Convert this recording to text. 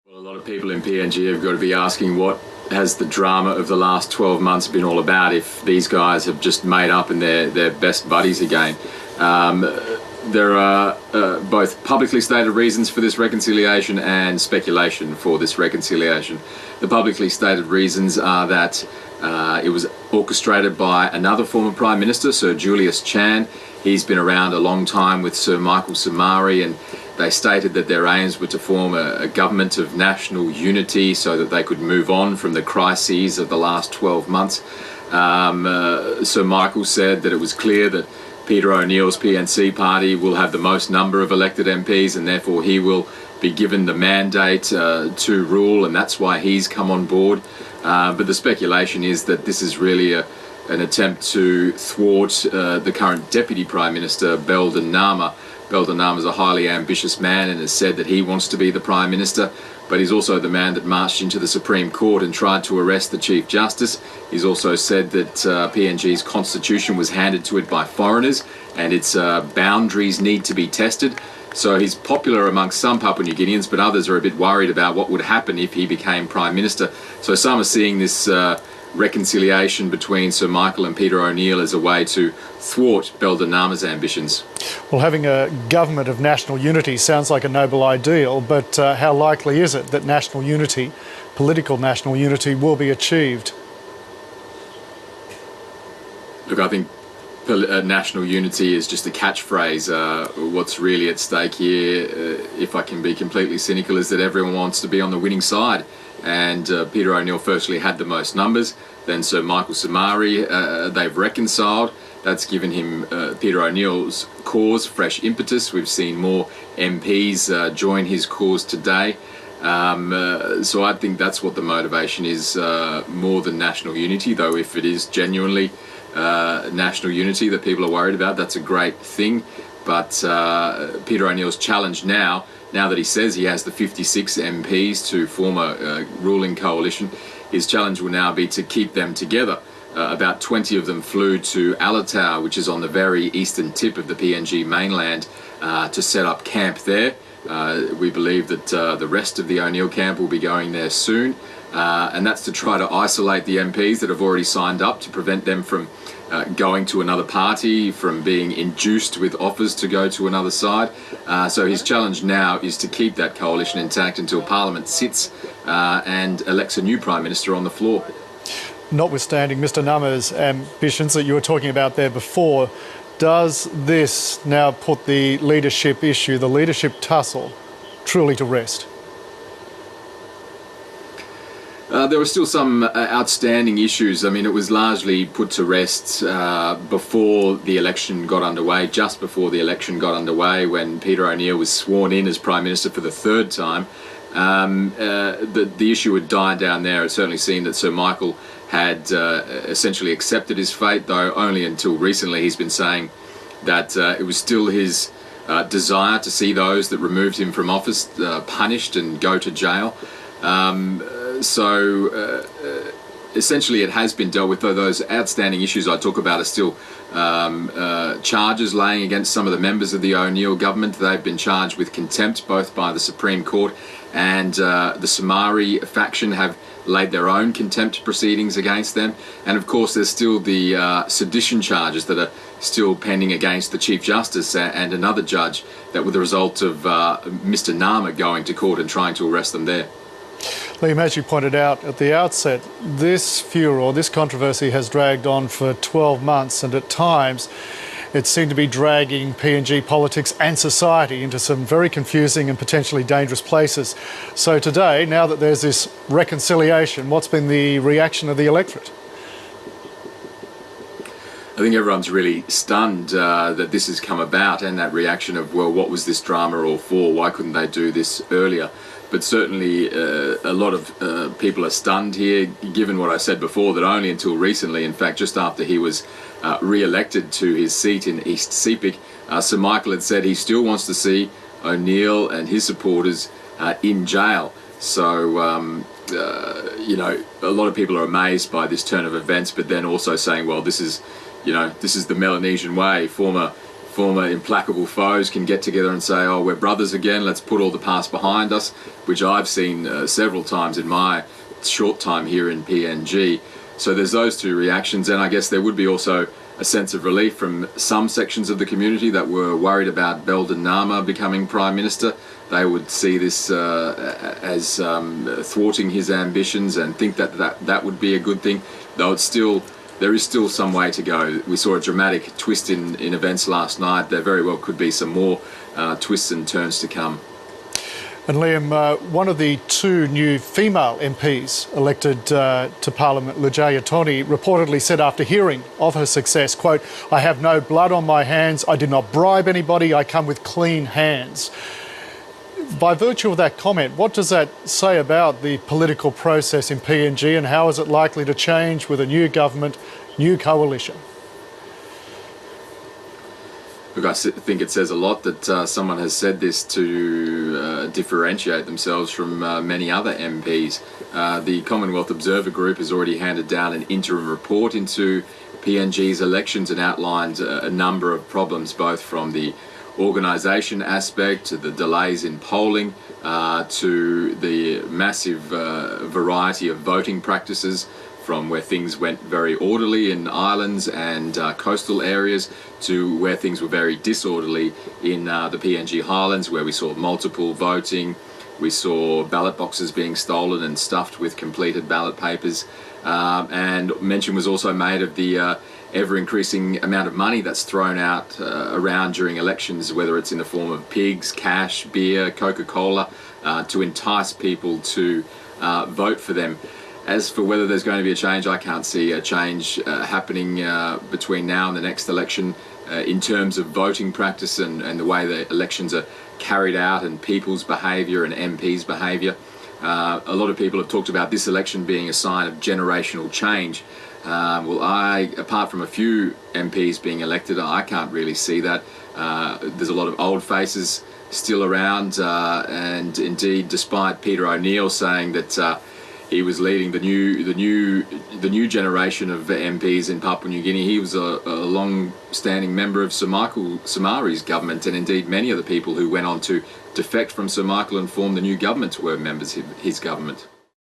Well, a lot of people in PNG have got to be asking what has the drama of the last 12 months been all about if these guys have just made up and they're best buddies again. There are both publicly stated reasons for this reconciliation and speculation for this reconciliation. The publicly stated reasons are that it was orchestrated by another former Prime Minister, Sir Julius Chan. He's been around a long time with Sir Michael Somare, and they stated that their aims were to form a government of national unity so that they could move on from the crises of the last 12 months. Sir Michael said that it was clear that Peter O'Neill's PNC party will have the most number of elected MPs, and therefore he will be given the mandate to rule, and that's why he's come on board. But the speculation is that this is really an attempt to thwart the current Deputy Prime Minister, Belden Nama. Belden Nama is a highly ambitious man and has said that he wants to be the Prime Minister, but he's also the man that marched into the Supreme Court and tried to arrest the Chief Justice. He's also said that PNG's constitution was handed to it by foreigners and its boundaries need to be tested. So he's popular amongst some Papua New Guineans, but others are a bit worried about what would happen if he became Prime Minister. So some are seeing this reconciliation between Sir Michael and Peter O'Neill as a way to thwart Belden Nama's ambitions. Well, having a government of national unity sounds like a noble ideal, but how likely is it that national unity, political national unity, will be achieved? Look, I think national unity is just a catchphrase. What's really at stake here, if I can be completely cynical, is that everyone wants to be on the winning side. And Peter O'Neill firstly had the most numbers, then Sir Michael Somare, they've reconciled. That's given him, Peter O'Neill's cause, fresh impetus. We've seen more MPs join his cause today. So I think that's what the motivation is, more than national unity, though if it is genuinely national unity that people are worried about, that's a great thing. But Peter O'Neill's challenge now that he says he has the 56 MPs to form a ruling coalition, his challenge will now be to keep them together. About 20 of them flew to Alatau, which is on the very eastern tip of the PNG mainland, to set up camp there. We believe that the rest of the O'Neill camp will be going there soon, and that's to try to isolate the MPs that have already signed up, to prevent them from going to another party, from being induced with offers to go to another side. So his challenge now is to keep that coalition intact until Parliament sits and elects a new Prime Minister on the floor. Notwithstanding Mr Nama's ambitions that you were talking about there before, does this now put the leadership issue, the leadership tussle, truly to rest? There were still some outstanding issues. I mean, it was largely put to rest before the election got underway, just before the election got underway, when Peter O'Neill was sworn in as Prime Minister for the third time. The issue had died down there. It certainly seemed that Sir Michael had essentially accepted his fate, though only until recently he's been saying that it was still his desire to see those that removed him from office punished and go to jail. So essentially it has been dealt with, though those outstanding issues I talk about are still charges laying against some of the members of the O'Neill government. They've been charged with contempt both by the Supreme Court and the Somare faction have laid their own contempt proceedings against them. And of course there's still the sedition charges that are still pending against the Chief Justice and another judge that were the result of Mr Nama going to court and trying to arrest them there. Liam, as you pointed out at the outset, this furor, this controversy has dragged on for 12 months, and at times it seemed to be dragging PNG politics and society into some very confusing and potentially dangerous places. So today, now that there's this reconciliation, what's been the reaction of the electorate? I think everyone's really stunned that this has come about, and that reaction of, well, what was this drama all for? Why couldn't they do this earlier? But certainly a lot of people are stunned here, given what I said before, that only until recently, in fact just after he was re-elected to his seat in East Sepik, Sir Michael had said he still wants to see O'Neill and his supporters in jail. So you know, a lot of people are amazed by this turn of events, but then also saying, well, this is the Melanesian way. Former former implacable foes can get together and say, oh, we're brothers again, let's put all the past behind us, which I've seen several times in my short time here in PNG. So there's those two reactions, and I guess there would be also a sense of relief from some sections of the community that were worried about Belden Nama becoming Prime Minister. They would see this as thwarting his ambitions and think that would be a good thing, though there is still some way to go. We saw a dramatic twist in events last night. There very well could be some more twists and turns to come. And Liam, one of the two new female MPs elected to Parliament, Lujaya Tony, reportedly said after hearing of her success, quote, "I have no blood on my hands, I did not bribe anybody, I come with clean hands." By virtue of that comment, what does that say about the political process in PNG, and how is it likely to change with a new government, new coalition? Look, I think it says a lot that someone has said this to differentiate themselves from many other MPs. The Commonwealth Observer Group has already handed down an interim report into PNG's elections and outlined a number of problems, both from the organisation aspect to the delays in polling to the massive variety of voting practices, from where things went very orderly in islands and coastal areas to where things were very disorderly in the PNG Highlands, where we saw multiple voting, we saw ballot boxes being stolen and stuffed with completed ballot papers, and mention was also made of the ever-increasing amount of money that's thrown out around during elections, whether it's in the form of pigs, cash, beer, Coca-Cola, to entice people to vote for them. As for whether there's going to be a change, I can't see a change happening between now and the next election in terms of voting practice and the way the elections are carried out and people's behaviour and MPs' behaviour. A lot of people have talked about this election being a sign of generational change. Well, apart from a few MPs being elected, I can't really see that. There's a lot of old faces still around, and indeed, despite Peter O'Neill saying that he was leading the new generation of MPs in Papua New Guinea, he was a long-standing member of Sir Michael Somari's government, and indeed many of the people who went on to defect from Sir Michael and form the new government were members of his government.